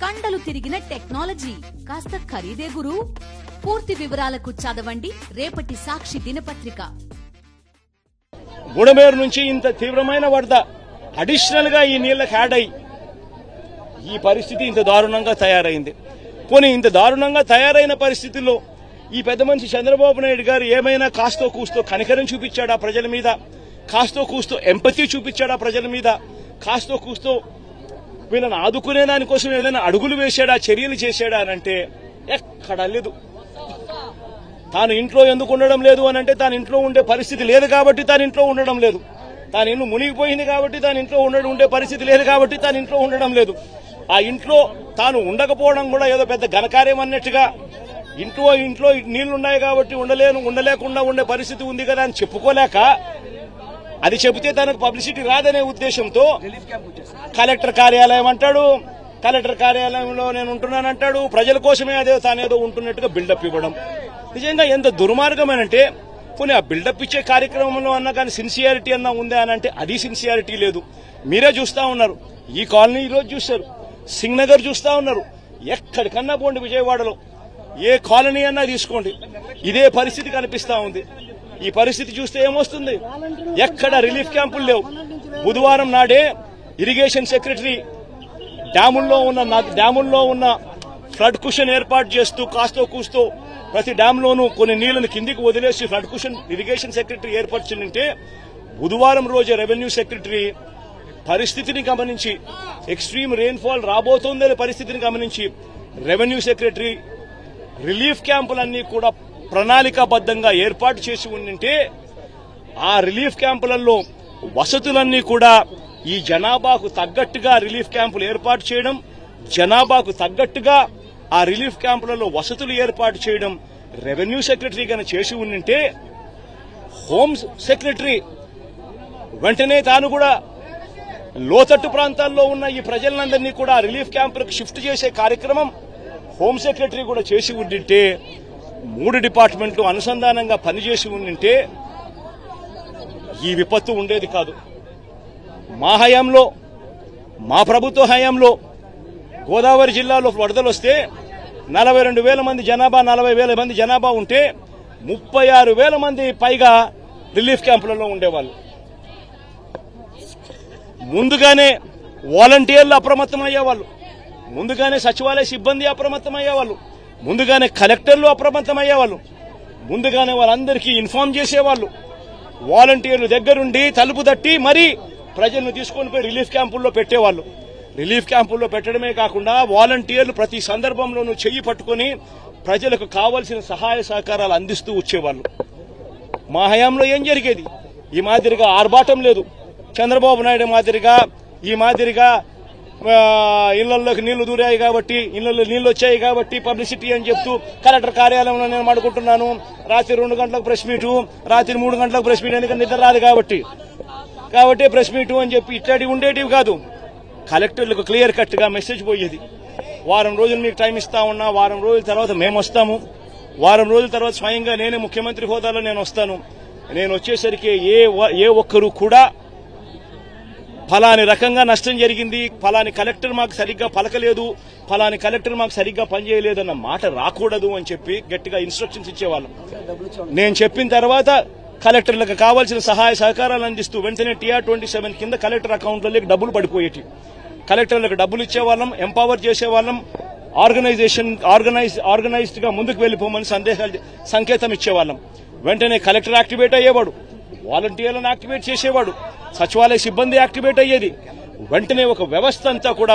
కండలు తిరిగిన టెక్నాలజీ కాస్త ఖరీదే గురు. పూర్తి వివరాలకు చదవండి రేపటి సాక్షి దినపత్రిక. బుడమేరు నుంచి ఇంత తీవ్రమైన వరద అడిషనల్ గా ఈ నీళ్లకు యాడ్ అయ్యి ఈ పరిస్థితి ఇంత దారుణంగా తయారైంది. పోనీ ఇంత దారుణంగా తయారైన పరిస్థితుల్లో ఈ పెద్ద మనిషి చంద్రబాబు నాయుడు గారు ఏమైనా కాస్తో కూస్తో కనికరం చూపించాడా ప్రజల మీద? కాస్తో కూస్తో ఎంపతి చూపించాడా ప్రజల మీద? కాస్తో కూస్తో వీళ్ళని ఆదుకునే దానికోసం ఏదైనా అడుగులు వేశాడా, చర్యలు చేశాడా అనంటే ఎక్కడా లేదు. తాను ఇంట్లో ఎందుకు ఉండడం లేదు అనంటే తాను ఇంట్లో ఉండే పరిస్థితి లేదు కాబట్టి తాను ఇంట్లో ఉండడం లేదు. తాను ఇల్లు మునిగిపోయింది కాబట్టి తాను ఇంట్లో ఉండే పరిస్థితి లేదు కాబట్టి తాను ఇంట్లో ఉండడం లేదు. ఆ ఇంట్లో తాను ఉండకపోవడం కూడా ఏదో పెద్ద ఘనకార్యం అన్నట్టుగా ఇంట్లో నీళ్లున్నాయి కాబట్టి ఉండలేకుండా ఉండే పరిస్థితి ఉంది కదా అని చెప్పుకోలేక, అది చెబితే తనకు పబ్లిసిటీ రాదనే ఉద్దేశంతో కలెక్టర్ కార్యాలయం అంటాడు, కలెక్టర్ కార్యాలయంలో నేను ఉంటున్నానంటాడు, ప్రజల కోసమే అదే తానేదో ఉంటున్నట్టుగా బిల్డప్ ఇవ్వడం. నిజంగా ఎంత దుర్మార్గమేనంటే, పోనీ ఆ బిల్డప్ ఇచ్చే కార్యక్రమంలో అన్నా కానీ సిన్సియారిటీ అన్నా ఉందా అని అంటే అది సిన్సియారిటీ లేదు. మీరే చూస్తా ఉన్నారు, ఈ కాలనీ ఈరోజు చూస్తారు, సింగ్నగర్ చూస్తా ఉన్నారు, ఎక్కడికన్నా పోండి విజయవాడలో ఏ కాలనీ అన్నా తీసుకోండి ఇదే పరిస్థితి కనిపిస్తా ఉంది. ఈ పరిస్థితి చూస్తే ఏమొస్తుంది? ఎక్కడ రిలీఫ్ క్యాంపులు లేవు. బుధవారం నాడే ఇరిగేషన్ సెక్రటరీ డ్యాముల్లో ఉన్న ఫ్లడ్ కుషన్ ఏర్పాటు చేస్తూ కాస్తో కూస్తో ప్రతి డ్యాంలోనూ కొన్ని నీళ్లను కిందికి వదిలేసి ఫ్లడ్ కుషన్ ఇరిగేషన్ సెక్రటరీ ఏర్పరిచిందంటే, బుధవారం రోజే రెవెన్యూ సెక్రటరీ పరిస్థితిని గమనించి, ఎక్స్ట్రీమ్ రెయిన్ఫాల్ రాబోతోందనే పరిస్థితిని గమనించి రెవెన్యూ సెక్రటరీ రిలీఫ్ క్యాంపులన్నీ కూడా ప్రణాళికాబద్దంగా ఏర్పాటు చేసి ఉండింటే, ఆ రిలీఫ్ క్యాంపులలో వసతులన్నీ కూడా ఈ జనాభాకు తగ్గట్టుగా రిలీఫ్ క్యాంపులు ఏర్పాటు చేయడం, జనాభాకు తగ్గట్టుగా ఆ రిలీఫ్ క్యాంపులలో వసతులు ఏర్పాటు చేయడం రెవెన్యూ సెక్రటరీ గాని చేసి ఉండింటే, హోమ్ సెక్రటరీ వెంటనే తాను కూడా లోతట్టు ప్రాంతాల్లో ఉన్న ఈ ప్రజలందరినీ కూడా రిలీఫ్ క్యాంపులకు షిఫ్ట్ చేసే కార్యక్రమం హోమ్ సెక్రటరీ కూడా చేసి ఉండింటే, 3 డిపార్ట్మెంట్లు అనుసంధానంగా పనిచేసి ఉండింటే ఈ విపత్తు ఉండేది కాదు. మా హయాంలో, మా ప్రభుత్వ హయాంలో గోదావరి జిల్లాలో వరదలు వస్తే 42,000 మంది జనాభా, 40,000 మంది జనాభా ఉంటే 36,000 మంది పైగా రిలీఫ్ క్యాంపులలో ఉండేవాళ్ళు. ముందుగానే వాలంటీర్లు అప్రమత్తమయ్యేవాళ్ళు, ముందుగానే సచివాలయ సిబ్బంది అప్రమత్తమయ్యేవాళ్ళు, ముందుగానే కలెక్టర్లు అప్రమత్తమయ్యేవాళ్ళు, ముందుగానే వాళ్ళందరికీ ఇన్ఫార్మ్ చేసేవాళ్ళు. వాలంటీర్లు దగ్గరుండి తలుపు తట్టి మరీ ప్రజలను తీసుకొని పోయి రిలీఫ్ క్యాంపుల్లో పెట్టేవాళ్ళు. రిలీఫ్ క్యాంపుల్లో పెట్టడమే కాకుండా వాలంటీర్లు ప్రతి సందర్భంలోనూ చెయ్యి పట్టుకుని ప్రజలకు కావలసిన సహాయ సహకారాలు అందిస్తూ వచ్చేవాళ్ళు. మా హయాంలో ఏం జరిగేది? ఈ మాదిరిగా ఆర్భాటం లేదు. చంద్రబాబు నాయుడు మాదిరిగా ఈ మాదిరిగా ఇళ్లలోకి నీళ్లు దూరాయి కాబట్టి, ఇళ్లలో నీళ్లు వచ్చాయి కాబట్టి పబ్లిసిటీ అని చెప్తూ కలెక్టర్ కార్యాలయంలో నేను మాడుకుంటున్నాను, రాత్రి 2 గంటలకు ప్రెస్ మీటు, రాత్రి 3 గంటలకు ప్రెస్ మీట్, ఎందుకంటే నిద్ర రాదు కాబట్టి ప్రెస్ మీటు అని చెప్పి ఇట్లాంటివి ఉండేటివి కాదు. కలెక్టర్లకు క్లియర్ కట్ గా మెసేజ్ పోయేది, వారం రోజులు మీకు టైం ఇస్తా ఉన్నా, వారం రోజుల తర్వాత మేము వస్తాము, వారం రోజుల తర్వాత స్వయంగా నేనే ముఖ్యమంత్రి హోదాలో నేను వస్తాను, నేను వచ్చేసరికి ఏ ఒక్కరు కూడా ఫలాని రకంగా నష్టం జరిగింది, ఫలాని కలెక్టర్ మాకు సరిగ్గా పలకలేదు, ఫలాని కలెక్టర్ మాకు సరిగ్గా పనిచేయలేదన్న మాట రాకూడదు అని చెప్పి గట్టిగా ఇన్స్ట్రక్షన్స్ ఇచ్చేవాళ్ళం. నేను చెప్పిన తర్వాత కలెక్టర్లకు కావాల్సిన సహాయ సహకారాలు అందిస్తూ వెంటనే TR27 కింద కలెక్టర్ అకౌంట్లలోకి డబ్బులు పడిపోయేటి. కలెక్టర్లకు డబ్బులు ఇచ్చేవాళ్ళం, ఎంపవర్ చేసేవాళ్ళం, ఆర్గనైజ్డ్ గా ముందుకు వెళ్లిపోమని సంకేతం ఇచ్చేవాళ్ళం. వెంటనే కలెక్టర్ యాక్టివేట్ అయ్యేవాడు, వాలంటీర్లను యాక్టివేట్ చేసేవాడు, సచివాలయ సిబ్బంది యాక్టివేట్ అయ్యేది. వెంటనే ఒక వ్యవస్థ అంతా కూడా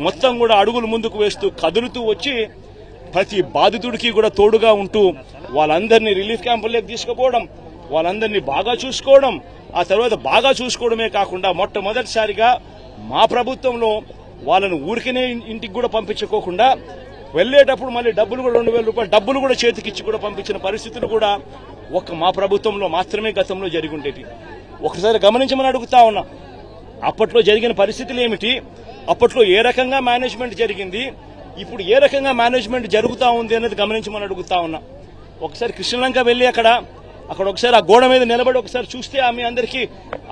మొత్తం కూడా అడుగులు ముందుకు వేస్తూ కదులుతూ వచ్చి ప్రతి బాధితుడికి కూడా తోడుగా ఉంటూ వాళ్ళందరినీ రిలీఫ్ క్యాంపుల్లోకి తీసుకుపోవడం, వాళ్ళందరినీ బాగా చూసుకోవడం, ఆ తర్వాత బాగా చూసుకోవడమే కాకుండా మొట్టమొదటిసారిగా మా ప్రభుత్వంలో వాళ్ళను ఊరికనే ఇంటికి కూడా పంపించుకోకుండా వెళ్లేటప్పుడు మళ్ళీ డబ్బులు కూడా 2,000 రూపాయలు డబ్బులు కూడా చేతికిచ్చి కూడా పంపించిన పరిస్థితులు కూడా మా ప్రభుత్వంలో మాత్రమే గతంలో జరిగి ఉండేది. ఒకసారి గమనించమని అడుగుతా ఉన్నా, అప్పట్లో జరిగిన పరిస్థితులు ఏమిటి, అప్పట్లో ఏ రకంగా మేనేజ్మెంట్ జరిగింది, ఇప్పుడు ఏ రకంగా మేనేజ్మెంట్ జరుగుతా ఉంది అనేది గమనించమని అడుగుతా ఉన్నా. ఒకసారి కృష్ణలంక వెళ్లి అక్కడ ఒకసారి ఆ గోడ మీద నిలబడి ఒకసారి చూస్తే మీ అందరికీ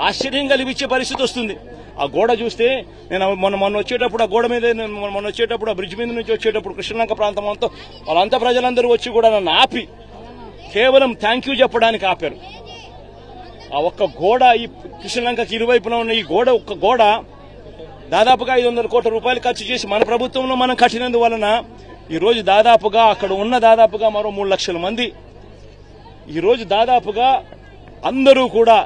ఆశ్చర్యం కలిగించే పరిస్థితి వస్తుంది. ఆ గోడ చూస్తే నేను మొన్న వచ్చేటప్పుడు ఆ గోడ మీద మొన్న వచ్చేటప్పుడు ఆ బ్రిడ్జ్ మీద నుంచి వచ్చేటప్పుడు కృష్ణలంక ప్రాంతం అంతా వాళ్ళంతా ప్రజలందరూ వచ్చి కూడా నన్ను ఆపి కేవలం థ్యాంక్ యూ చెప్పడానికి ఆపారు. ఆ ఒక్క గోడ ఈ కృష్ణలంకకి ఇరువైపున ఉన్న ఈ గోడ ఒక్క గోడ దాదాపుగా 500 కోట్ల రూపాయలు ఖర్చు చేసి మన ప్రభుత్వంలో మనం కట్టినందువలన ఈరోజు దాదాపుగా అక్కడ ఉన్న దాదాపుగా మరో 3 లక్షల మంది ఈరోజు దాదాపుగా అందరూ కూడా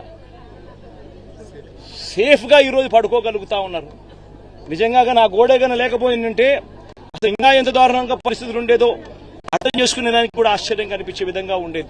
సేఫ్ గా ఈరోజు పడుకోగలుగుతా ఉన్నారు. నిజంగా నా గోడేగానే లేకపోయిందంటే అసలు ఇంకా ఎంత దారుణంగా పరిస్థితులు ఉండేదో అర్థం చేసుకునే దానికి కూడా ఆశ్చర్యం కనిపించే విధంగా ఉండేది.